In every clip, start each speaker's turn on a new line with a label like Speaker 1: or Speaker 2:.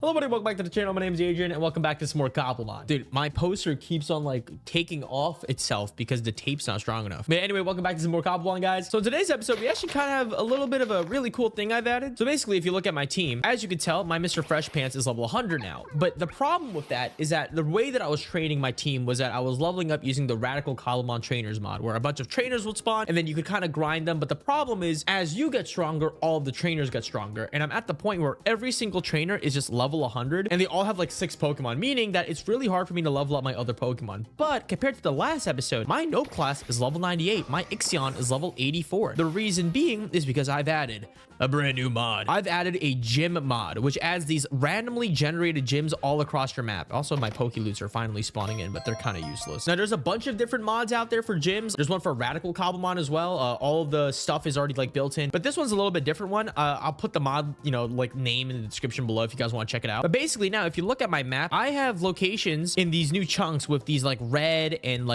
Speaker 1: Hello everybody, welcome back to the channel. My name is Adrian and welcome back to some more Cobblemon. Dude, my poster keeps on like taking off itself because the tape's not strong enough. But anyway, welcome back to some more Cobblemon, guys. So in today's episode, we actually kind of have a little bit of a really cool thing I've added. So basically, if you look at my team, as you can tell, my Mr. Fresh Pants is level 100 now. But the problem with that is that the way that I was training my team was that I was leveling up using the Radical Cobblemon Trainers mod, where a bunch of trainers would spawn and then you could kind of grind them. But the problem is, as you get stronger, all of the trainers get stronger. And I'm at the point where every single trainer is just level 100 and they all have like 6 Pokemon, meaning that it's really hard for me to level up my other Pokemon. But compared to the last episode, my Nope class is level 98. My Ixion is level 84. The reason being is because I've added a brand new mod. I've added a gym mod, which adds these randomly generated gyms all across your map. Also, my Pokeloots are finally spawning in, but they're kind of useless. Now, there's a bunch of different mods out there for gyms. There's one for Radical Cobblemon as well. All of the stuff is already like built in, but this one's a little bit different one. I'll put the mod, like name in the description below if you guys want to check it out. But basically now, if you look at my map, I have locations in these new chunks with these like red and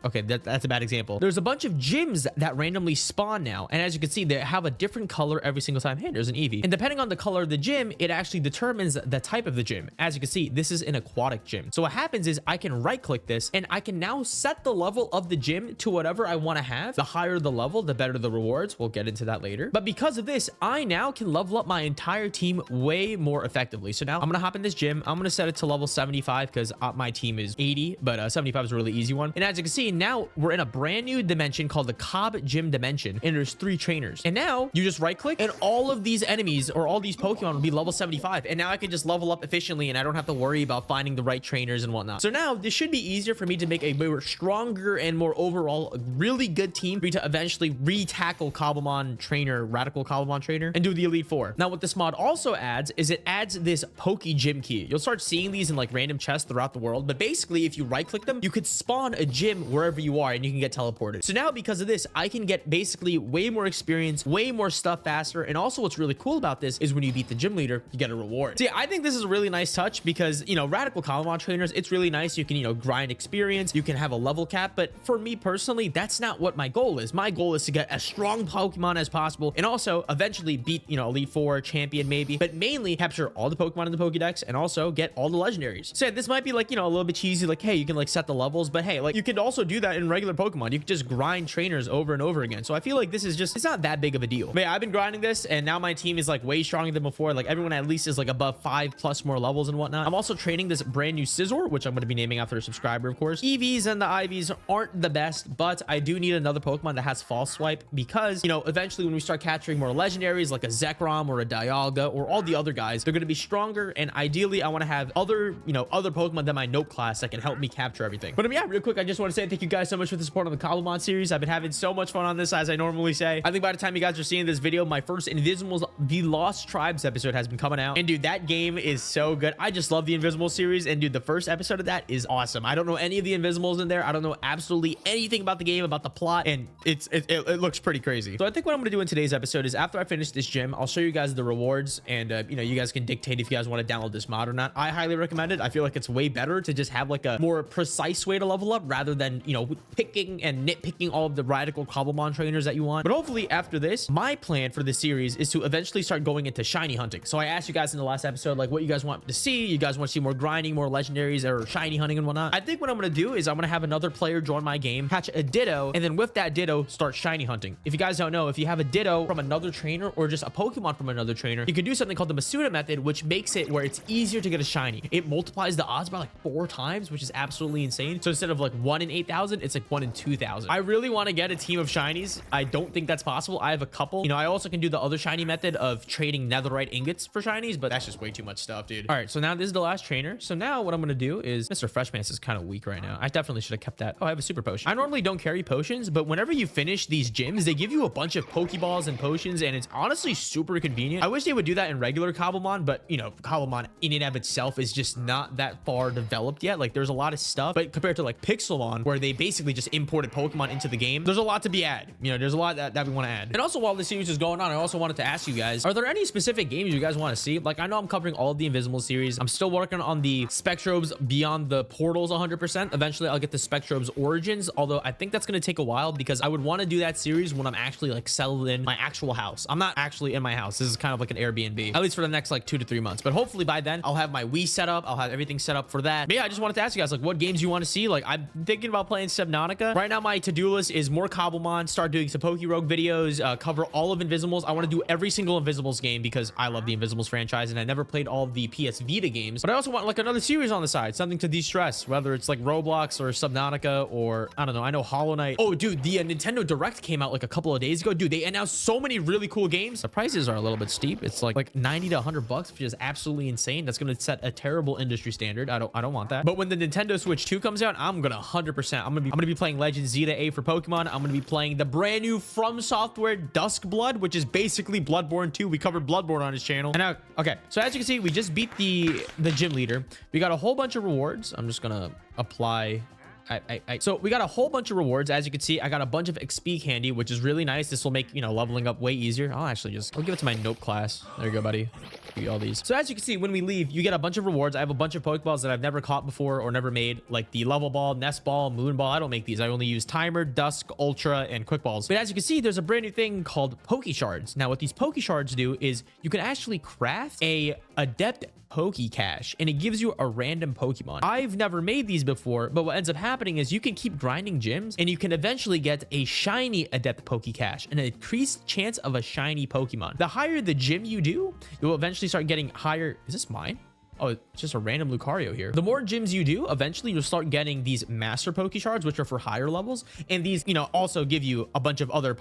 Speaker 1: okay, that's a bad example. There's a bunch of gyms that randomly spawn now. And as you can see, they have a different color every single time. Hey, there's an Eevee. And depending on the color of the gym, it actually determines the type of the gym. As you can see, this is an aquatic gym. So what happens is I can right click this and I can now set the level of the gym to whatever I want to have. The higher the level, the better the rewards. We'll get into that later. But because of this, I now can level up my entire team way more effectively. So now I'm going to hop in this gym. I'm going to set it to level 75 because my team is 80, but 75 is a really easy one. And as you can see, now we're in a brand new dimension called the Cobb Gym dimension. And there's 3 trainers. And now you just right click and all of these enemies or all these Pokemon will be level 75. And now I can just level up efficiently and I don't have to worry about finding the right trainers and whatnot. So now this should be easier for me to make a more stronger and more overall really good team for me to eventually re-tackle Cobblemon Trainer, Radical Cobblemon Trainer, and do the Elite Four. Now what this mod also adds is it adds this Poke Gym key. You'll start seeing these in like random chests throughout the world, but basically if you right click them, you could spawn a gym wherever you are and you can get teleported. So now because of this, I can get basically way more experience, way more stuff faster. And also what's really cool about this is when you beat the gym leader, you get a reward. See, I think this is a really nice touch because, Radical Cobblemon Trainers, it's really nice. You can, grind experience, you can have a level cap, but for me personally, that's not what my goal is. My goal is to get as strong Pokemon as possible and also eventually beat, Elite Four, Champion maybe, but mainly capture all the Pokemon in the Pokedex and also get all the legendaries. So this might be like, a little bit cheesy, like, hey, you can like set the levels, but hey, like you could also do that in regular Pokemon. You could just grind trainers over and over again. So I feel like this is just, it's not that big of a deal. But yeah, I've been grinding this and now my team is like way stronger than before. Like everyone at least is like above 5+ more levels and whatnot. I'm also training this brand new Scizor, which I'm going to be naming after a subscriber, of course. EVs and the IVs aren't the best, but I do need another Pokemon that has False Swipe because, eventually when we start capturing more legendaries like a Zekrom or a Dialga or all the other guys, they're going to be stronger. And ideally I want to have other Pokemon than my Nope class that can help me capture everything. But yeah, real quick, I just want to say thank you guys so much for the support on the Cobblemon series. I've been having so much fun on this, as I normally say. I think by the time you guys are seeing this video, my first Invisibles The Lost Tribes episode has been coming out. And dude, that game is so good. I just love the Invisible series. And dude, the first episode of that is awesome. I don't know any of the Invisibles in there. I don't know absolutely anything about the game, about the plot, and it looks pretty crazy. So I think what I'm going to do in today's episode is after I finish this gym, I'll show you guys the rewards and you guys can dictate if you guys want to download this mod or not. I highly recommend it. I feel like it's way better to just have like a more precise way to level up rather than, picking and nitpicking all of the Radical Cobblemon trainers that you want. But hopefully after this, my plan for this series is to eventually start going into shiny hunting. So I asked you guys in the last episode, like what you guys want to see. You guys want to see more grinding, more legendaries, or shiny hunting and whatnot. I think what I'm going to do is I'm going to have another player join my game, catch a Ditto, and then with that Ditto, start shiny hunting. If you guys don't know, if you have a Ditto from another trainer or just a Pokemon from another trainer, you can do something called the Masuda method, which makes it where it's easier to get a shiny. It multiplies the odds by like 4 times, which is absolutely insane. So instead of like 1 in 8,000, it's like 1 in 2,000. I really want to get a team of shinies. I don't think that's possible. I have a couple. I also can do the other shiny method of trading netherite ingots for shinies, but that's just way too much stuff, dude. All right, so now this is the last trainer. So now what I'm going to do is Mr. Fresh Pants is kind of weak right now. I definitely should have kept that. Oh, I have a super potion. I normally don't carry potions, but whenever you finish these gyms, they give you a bunch of Pokeballs and potions, and it's honestly super convenient. I wish they would do that in regular Cobblemon, but Cobblemon in and of itself is just not that far developed yet. Like there's a lot of stuff, but compared to like Pixelmon, where they basically just imported Pokemon into the game, there's a lot to be added. There's a lot that we want to add. And also while this series is going on, I also wanted to ask you guys, are there any specific games you guys want to see? Like I know I'm covering all of the Invisible series. I'm still working on the Spectrobes Beyond the Portals 100%. Eventually I'll get the Spectrobes Origins, although I think that's going to take a while because I would want to do that series when I'm actually like settled in my actual house. I'm not actually in my house. This is kind of like an Airbnb, at least for the next like 2 to 3 months. But hopefully by then I'll have my Wii set up. I'll have everything set up for that. But yeah, I just wanted to ask you guys like what games you want to see. Like I'm thinking about playing Subnautica. Right now my to-do list is more Cobblemon, start doing some Pokerogue videos, cover all of Invisibles. I want to do every single Invisibles game because I love the Invisibles franchise and I never played all of the PS Vita games. But I also want like another series on the side, something to de-stress, whether it's like Roblox or Subnautica or I don't know. I know Hollow Knight. Oh dude, the Nintendo Direct came out like a couple of days ago. Dude, they announced so many really cool games. The prices are a little bit steep. It's like 90 to 100 bucks, which is absolutely insane. That's going to set a terrible industry standard. I don't want that. But when the Nintendo Switch 2 comes out, I'm gonna 100%. I'm gonna be playing Legend Zeta A for Pokemon. I'm gonna be playing the brand new From Software Dusk Blood, which is basically Bloodborne 2. We covered Bloodborne on his channel. And now, okay, so as you can see, we just beat the gym leader. We got a whole bunch of rewards. I'm just gonna apply. So we got a whole bunch of rewards. As you can see, I got a bunch of XP candy, which is really nice. This will make, you know, leveling up way easier. I'll give it to my Nope class. There you go, buddy. Give you all these. So as you can see, when we leave, you get a bunch of rewards. I have a bunch of Pokeballs that I've never caught before or never made, like the Level Ball, Nest Ball, Moon Ball. I don't make these. I only use Timer, Dusk, Ultra, and Quick Balls. But as you can see, there's a brand new thing called Poke Shards. Now, what these Poke Shards do is you can actually craft a Adept Poke Cache, and it gives you a random Pokemon. I've never made these before, but what ends up happening is you can keep grinding gyms, and you can eventually get a shiny Adept Poke Cache, an increased chance of a shiny Pokemon. The higher the gym you do, you'll eventually start getting higher. Is this mine? Oh, it's just a random Lucario here. The more gyms you do, eventually you'll start getting these Master Poke Shards, which are for higher levels. And these, you know, also give you a bunch of other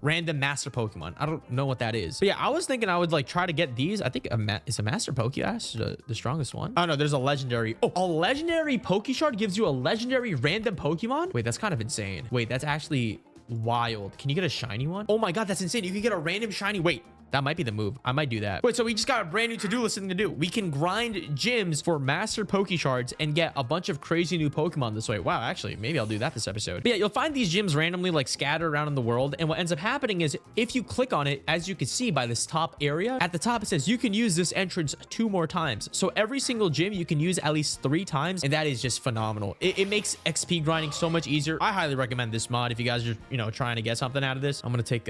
Speaker 1: random Master Pokemon. I don't know what that is. But yeah, I was thinking I would like try to get these. I think is a Master Poke Cache the strongest one. Oh no, there's a legendary. Oh, a legendary Poke Shard gives you a legendary random Pokemon? Wait, that's kind of insane. Wait, that's actually wild. Can you get a shiny one? Oh my God, that's insane. You can get a random shiny. Wait. That might be the move. I might do that. Wait, so we just got a brand new to-do list thing to do. We can grind gyms for Master Poke Shards and get a bunch of crazy new Pokemon this way. Wow, actually, maybe I'll do that this episode. But yeah, you'll find these gyms randomly like scattered around in the world. And what ends up happening is if you click on it, as you can see by this top area, at the top it says you can use this entrance 2 more times. So every single gym you can use at least 3 times. And that is just phenomenal. It makes XP grinding so much easier. I highly recommend this mod if you guys are, you know, trying to get something out of this. I'm going to take,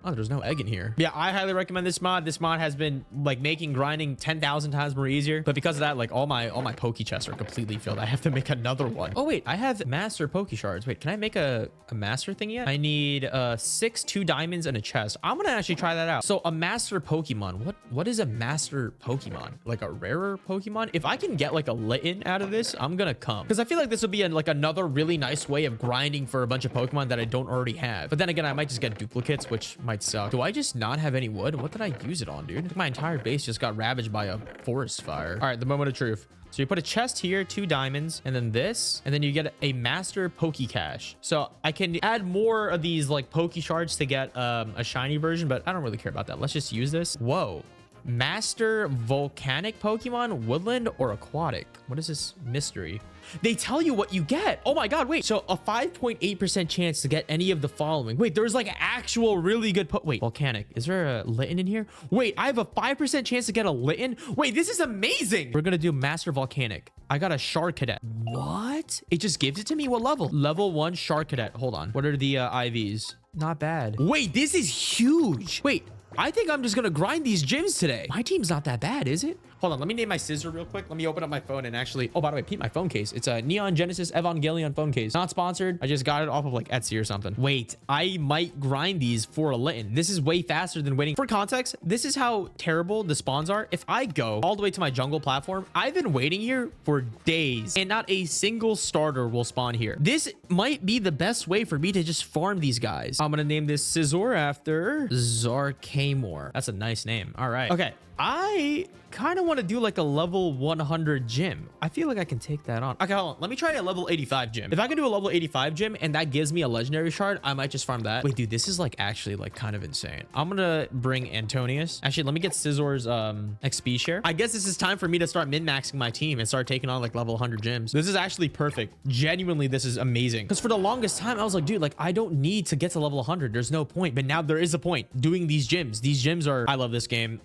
Speaker 1: oh, there's no egg in here. Yeah, I highly recommend this mod. This mod has been like making grinding 10,000 times more easier. But because of that, like all my Poke chests are completely filled. I have to make another one. Oh wait, I have Master Poke Shards. Wait, can I make a Master thing yet? I need 6 2 diamonds and a chest. I'm gonna actually try that out. So a Master Pokemon. What is a Master Pokemon? Like a rarer Pokemon? If I can get like a Litten out of this, I'm gonna come. Because I feel like this would be like another really nice way of grinding for a bunch of Pokemon that I don't already have. But then again, I might just get duplicates, which might suck. Do I just not have any wood? What did I use it on, dude? My entire base just got ravaged by a forest fire. All right, the moment of truth. So you put a chest here, 2 diamonds, and then this, and then you get a Master Poke Cache. So I can add more of these like Poke Shards to get a shiny version, but I don't really care about that. Let's just use this. Whoa. Master Volcanic Pokemon, Woodland, or Aquatic? What is this mystery? They tell you what you get. Oh my God, wait. So a 5.8% chance to get any of the following. Wait, there's like actual really good wait, Volcanic. Is there a Litten in here? Wait, I have a 5% chance to get a Litten? Wait, this is amazing. We're gonna do Master Volcanic. I got a Shard Cadet. What? It just gives it to me? What level? Level 1 Shard Cadet. Hold on. What are the IVs? Not bad. Wait, this is huge. Wait, I think I'm just gonna grind these gyms today. My team's not that bad, is it? Hold on, let me name my scissor real quick. Let me open up my phone and actually, oh, by the way, peep my phone case. It's a Neon Genesis Evangelion phone case. Not sponsored. I just got it off of like Etsy or something. Wait, I might grind these for a Litten. This is way faster than waiting. For context, this is how terrible the spawns are. If I go all the way to my jungle platform, I've been waiting here for days and not a single starter will spawn here. This might be the best way for me to just farm these guys. I'm gonna name this Scizor after Zarkamor. That's a nice name. All right. Okay. I kind of want to do like a level 100 gym. I feel like I can take that on. Okay, hold on. Let me try a level 85 gym. If I can do a level 85 gym and that gives me a legendary shard, I might just farm that. Wait, dude, this is like actually like kind of insane. I'm gonna bring Antonius. Actually, let me get Scizor's XP share. I guess this is time for me to start min-maxing my team and start taking on like level 100 gyms. This is actually perfect. Genuinely, this is amazing. Because for the longest time, I was like, dude, like I don't need to get to level 100. There's no point. But now there is a point doing these gyms. These gyms are, I love this game.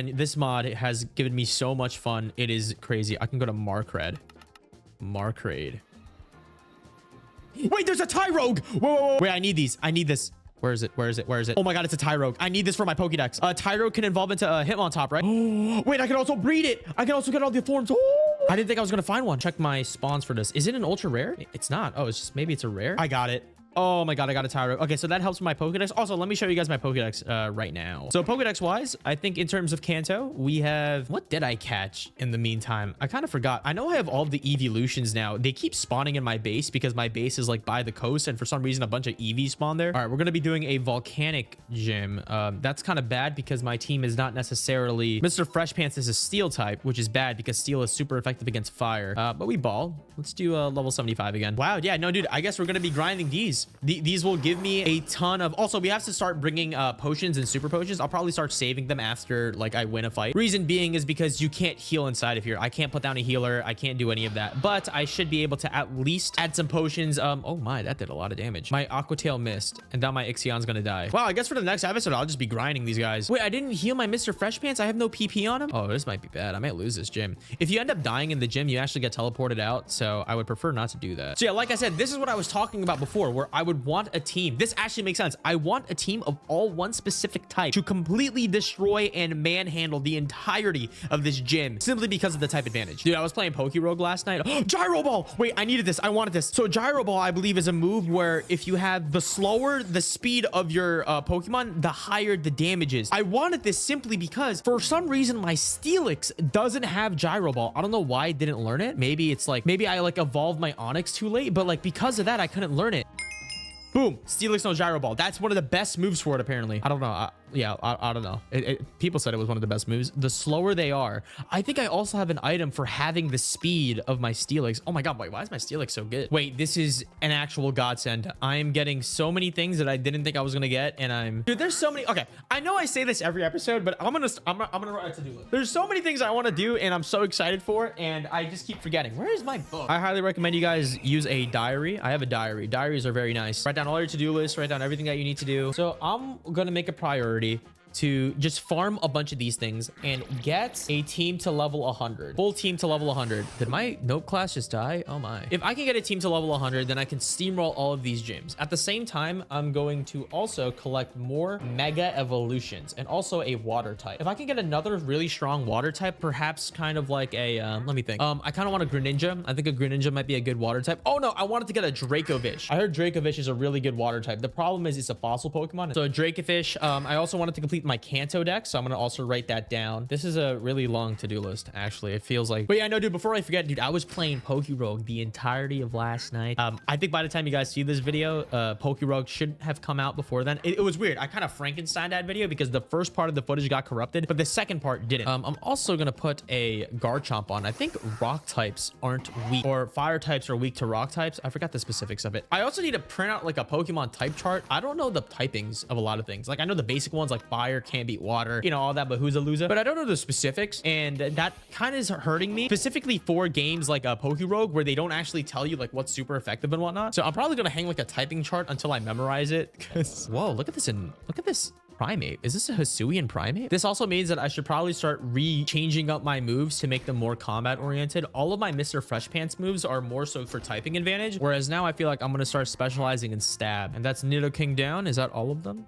Speaker 1: This mod has given me so much fun. It is crazy. I can go to Markraid. Wait, there's a Tyrogue. Whoa. Wait, I need these. I need this. Where is it? Where is it? Where is it? Oh my God, it's a Tyrogue. I need this for my Pokédex. Tyrogue can evolve into a Hitmontop, right? Wait, I can also breed it. I can also get all the forms. I didn't think I was gonna find one. Check my spawns for this. Is it an ultra rare? It's not. Oh, it's just, maybe it's a rare. I got it. Oh my God, I got a Tyrogue. Okay, so that helps with my Pokedex. Also, let me show you guys my Pokedex right now. So Pokedex wise, I think in terms of Kanto, we have, what did I catch in the meantime? I kind of forgot. I know I have all of the evolutions now. They keep spawning in my base because my base is like by the coast, and for some reason a bunch of EVs spawn there. All right, we're gonna be doing a volcanic gym. That's kind of bad because my team is not necessarily, Mr. Fresh Pants is a steel type, which is bad because steel is super effective against fire. But we ball. Let's do level 75 again. Wow, yeah, no, dude, I guess we're gonna be grinding these. These will give me a ton of, also we have to start bringing potions and super potions. I'll probably start saving them after like I win a fight. Reason being is because you can't heal inside of here. I can't put down a healer. I can't do any of that, but I should be able to at least add some potions. Oh my, that did a lot of damage. My Aquatail missed, and now my Ixion's gonna die. Wow, I guess for the next episode I'll just be grinding these guys. Wait, I didn't heal my Mr. Fresh Pants. I have no PP on him. Oh, this might be bad. I might lose this gym. If you end up dying in the gym, you actually get teleported out, so I would prefer not to do that. So yeah, like I said, this is what I was talking about before, where I would want a team. This actually makes sense. I want a team of all one specific type to completely destroy and manhandle the entirety of this gym simply because of the type advantage. Dude, I was playing Pokerogue last night. Gyro Ball! Wait, I needed this. I wanted this. So Gyro Ball, I believe, is a move where if you have the slower the speed of your Pokemon, the higher the damage is. I wanted this simply because for some reason my Steelix doesn't have Gyro Ball. I don't know why I didn't learn it. Maybe it's like, maybe I like evolved my Onix too late, but like because of that, I couldn't learn it. Boom, Steelix no Gyro Ball. That's one of the best moves for it, apparently. I don't know. I don't know. People said it was one of the best moves. The slower they are. I think I also have an item for having the speed of my Steelix. Oh my God, wait, why is my Steelix so good? Wait, this is an actual godsend. I am getting so many things that I didn't think I was gonna get, and dude, there's so many. Okay, I know I say this every episode, but I'm gonna write a to-do list. There's so many things I want to do, and I'm so excited for it, and I just keep forgetting. Where is my book? I highly recommend you guys use a diary. I have a diary. Diaries are very nice. Write down all your to-do lists, write down everything that you need to do. So I'm gonna make a priority to just farm a bunch of these things and get a team to level 100. Full team to level 100. Did my Nope class just die? Oh my. If I can get a team to level 100, then I can steamroll all of these gyms. At the same time, I'm going to also collect more mega evolutions and also a water type. If I can get another really strong water type, perhaps kind of like a, let me think. I kind of want a Greninja. I think a Greninja might be a good water type. Oh no, I wanted to get a Dracovish. I heard Dracovish is a really good water type. The problem is it's a fossil Pokemon. So a Dracovish, I also wanted to complete my Kanto deck, so I'm gonna also write that down. This is a really long to-do list, actually. It feels like, but yeah, no, dude, before I forget, dude, I was playing Pokerogue the entirety of last night. I think by the time you guys see this video, Pokerogue should have come out before then. It was weird. I kind of Frankenstein that video because the first part of the footage got corrupted, but the second part didn't. I'm also gonna put a Garchomp on. I think rock types aren't weak, or fire types are weak to rock types. I forgot the specifics of it. I also need to print out like a Pokemon type chart. I don't know the typings of a lot of things. Like I know the basic ones like fire can't beat water, you know, all that Bahooza-looza, but I don't know the specifics, and that kind of is hurting me, specifically for games like Pokerogue where they don't actually tell you like what's super effective and whatnot. So I'm probably gonna hang like a typing chart until I memorize it, because whoa, look at this, and look at this primate. Is this a Hisuian primate? This also means that I should probably start changing up my moves to make them more combat oriented. All of my Mr. Fresh Pants moves are more so for typing advantage, whereas now I feel like I'm gonna start specializing in stab, and that's Nidoking down. Is that all of them?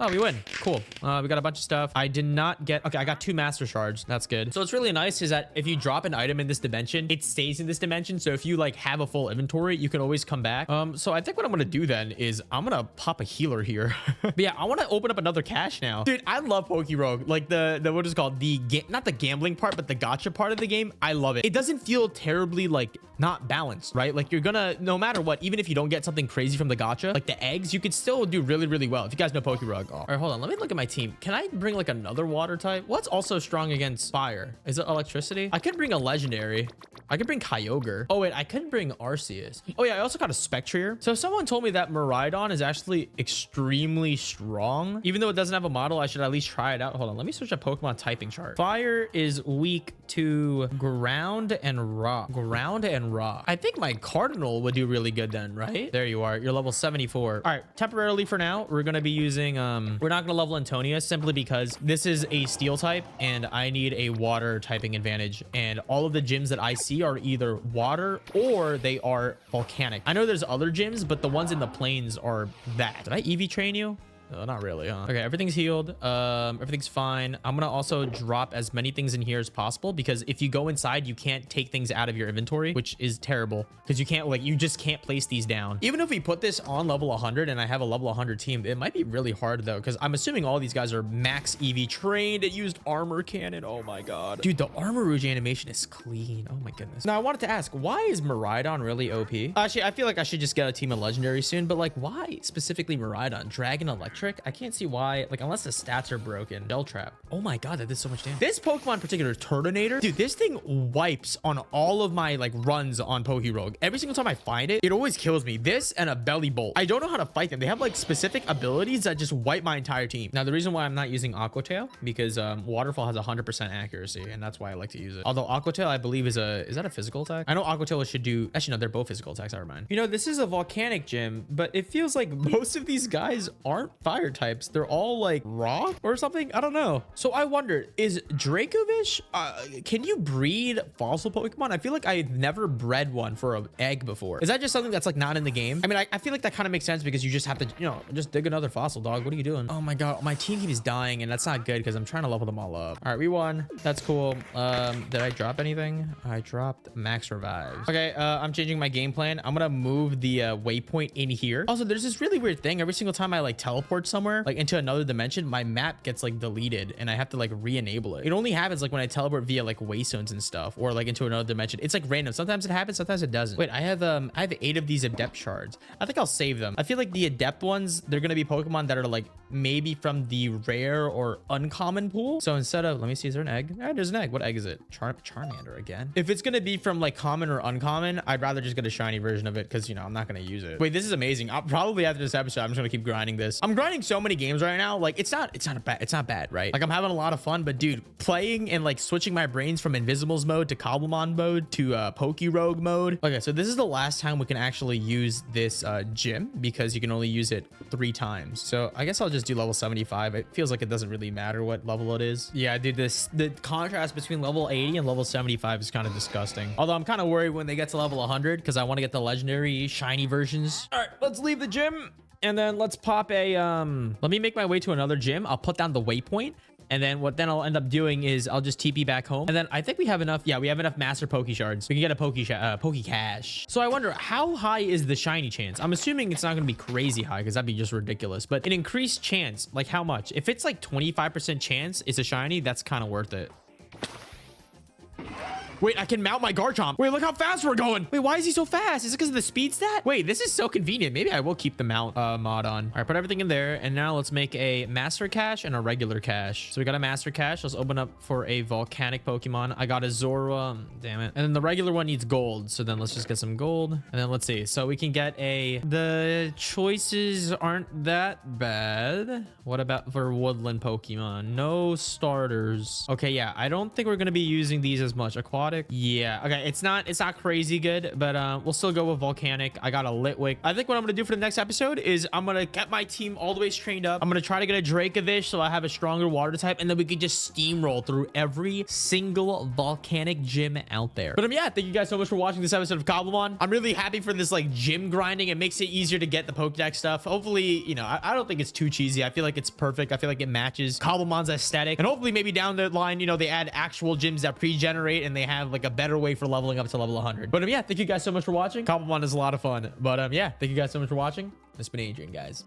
Speaker 1: Oh, we win. Cool. We got a bunch of stuff. I did not get... Okay, I got 2 Master Shards. That's good. So what's really nice is that if you drop an item in this dimension, it stays in this dimension. So if you like have a full inventory, you can always come back. So I think what I'm gonna do then is I'm gonna pop a healer here. But yeah, I want to open up another cache now. Dude, I love Pokerogue. Like the what is it called? Not the gambling part, but the gacha part of the game. I love it. It doesn't feel terribly like not balanced, right? Like you're gonna, no matter what, even if you don't get something crazy from the gacha, like the eggs, you could still do really, really well. If you guys know Pokerogue. All right, hold on. Let me look at my team. Can I bring like another water type? What's also strong against fire? Is it electricity? I could bring a legendary. I could bring Kyogre. Oh wait, I could bring Arceus. Oh yeah, I also got a Spectrier. So someone told me that Miraidon is actually extremely strong. Even though it doesn't have a model, I should at least try it out. Hold on, let me search a Pokemon typing chart. Fire is weak to ground and rock. Ground and rock. I think my Cardinal would do really good then, right? There you are. You're level 74. All right, temporarily for now, we're gonna be using, we're not gonna level Antonia simply because this is a steel type and I need a water typing advantage. And all of the gyms that I see see are either water or they are volcanic. I know there's other gyms, but the ones in the plains are that. Did I EV train you? No, not really, huh? Okay, everything's healed. Everything's fine. I'm gonna also drop as many things in here as possible because if you go inside, you can't take things out of your inventory, which is terrible because you can't, like, you just can't place these down. Even if we put this on level 100 and I have a level 100 team, it might be really hard though, because I'm assuming all these guys are max EV trained. It used armor cannon. Oh my God. Dude, the armor rouge animation is clean. Oh my goodness. Now I wanted to ask, why is Miraidon really OP? Actually, I feel like I should just get a team of legendary soon, but like, why specifically Miraidon? Dragon Electric? I can't see why, like, unless the stats are broken. Bell Trap. Oh my God, that did so much damage. This Pokemon in particular, Turtonator, dude, this thing wipes on all of my like runs on Pokerogue. Every single time I find it, it always kills me. This and a Belly Bolt. I don't know how to fight them. They have like specific abilities that just wipe my entire team. Now, the reason why I'm not using Aqua Tail, because Waterfall has 100% accuracy, and that's why I like to use it. Although Aqua Tail, I believe, is that a physical attack? I know Aqua Tail should do, actually no, they're both physical attacks. Never mind. You know, this is a volcanic gym, but it feels like most of these guys aren't fire types. They're all like rock or something. I don't know. So I wonder, is Dracovish, can you breed fossil Pokemon? I feel like I've never bred one for an egg before. Is that just something that's like not in the game? I mean, I feel like that kind of makes sense because you just have to, you know, just dig another fossil, dog. What are you doing? Oh my God, my team keeps dying, and that's not good because I'm trying to level them all up. All right, we won. That's cool. Did I drop anything? I dropped max revives. Okay, I'm changing my game plan. I'm gonna move the waypoint in here. Also, there's this really weird thing. Every single time I like teleport somewhere, like into another dimension, my map gets like deleted and I have to like re-enable it. It only happens like when I teleport via like Waystones and stuff, or like into another dimension. It's like random. Sometimes it happens, sometimes it doesn't. Wait, I have 8 of these adept shards. I think I'll save them. I feel like the adept ones, they're gonna be Pokemon that are like maybe from the rare or uncommon pool. So instead of, let me see, is there an egg? Ah, there's an egg. What egg is it? Charmander again. If it's gonna be from like common or uncommon, I'd rather just get a shiny version of it because, you know, I'm not gonna use it. Wait, this is amazing. I'll probably after this episode, I'm just gonna keep grinding this. I'm grinding so many games right now. Like, it's not bad, right? Like, I'm having a lot of fun, but dude, playing and like switching my brains from Invisibles mode to Cobblemon mode to Pokerogue mode. Okay, so this is the last time we can actually use this gym because you can only use it 3 times. So I guess I'll just do level 75. It feels like it doesn't really matter what level it is. Yeah, dude, the contrast between level 80 and level 75 is kind of disgusting. Although I'm kind of worried when they get to level 100 because I want to get the legendary shiny versions. All right, let's leave the gym. And then let's pop a, let me make my way to another gym. I'll put down the waypoint. And then what then I'll end up doing is I'll just TP back home. And then I think we have enough. Yeah, we have enough master Poke Shards. We can get a Poke Cash. So I wonder, how high is the shiny chance? I'm assuming it's not going to be crazy high because that'd be just ridiculous. But an increased chance, like how much? If it's like 25% chance it's a shiny, that's kind of worth it. Wait, I can mount my Garchomp. Wait, look how fast we're going. Wait, why is he so fast? Is it because of the speed stat? Wait, this is so convenient. Maybe I will keep the mount mod on. All right, put everything in there. And now let's make a master cache and a regular cache. So we got a master cache. Let's open up for a volcanic Pokemon. I got a Zora. Damn it. And then the regular one needs gold. So then let's just get some gold. And then let's see. So we can get the choices aren't that bad. What about for woodland Pokemon? No starters. Okay, yeah. I don't think we're going to be using these as much. Aquatic. Yeah, okay, it's not crazy good, but we'll still go with volcanic. I got a Litwick. I think what I'm gonna do for the next episode is I'm gonna get my team all the way trained up. I'm gonna try to get a Dracovish so I have a stronger water type, and then we can just steamroll through every single volcanic gym out there. But yeah, thank you guys so much for watching this episode of Cobblemon. I'm really happy for this like gym grinding. It makes it easier to get the Pokedex stuff. Hopefully, you know, I don't think it's too cheesy. I feel like it's perfect. I feel like it matches Cobblemon's aesthetic, and hopefully maybe down the line, you know, they add actual gyms that pre-generate and they have like a better way for leveling up to level 100. But yeah, thank you guys so much for watching. Cobblemon is a lot of fun. But yeah, thank you guys so much for watching. It's been Adrian, guys.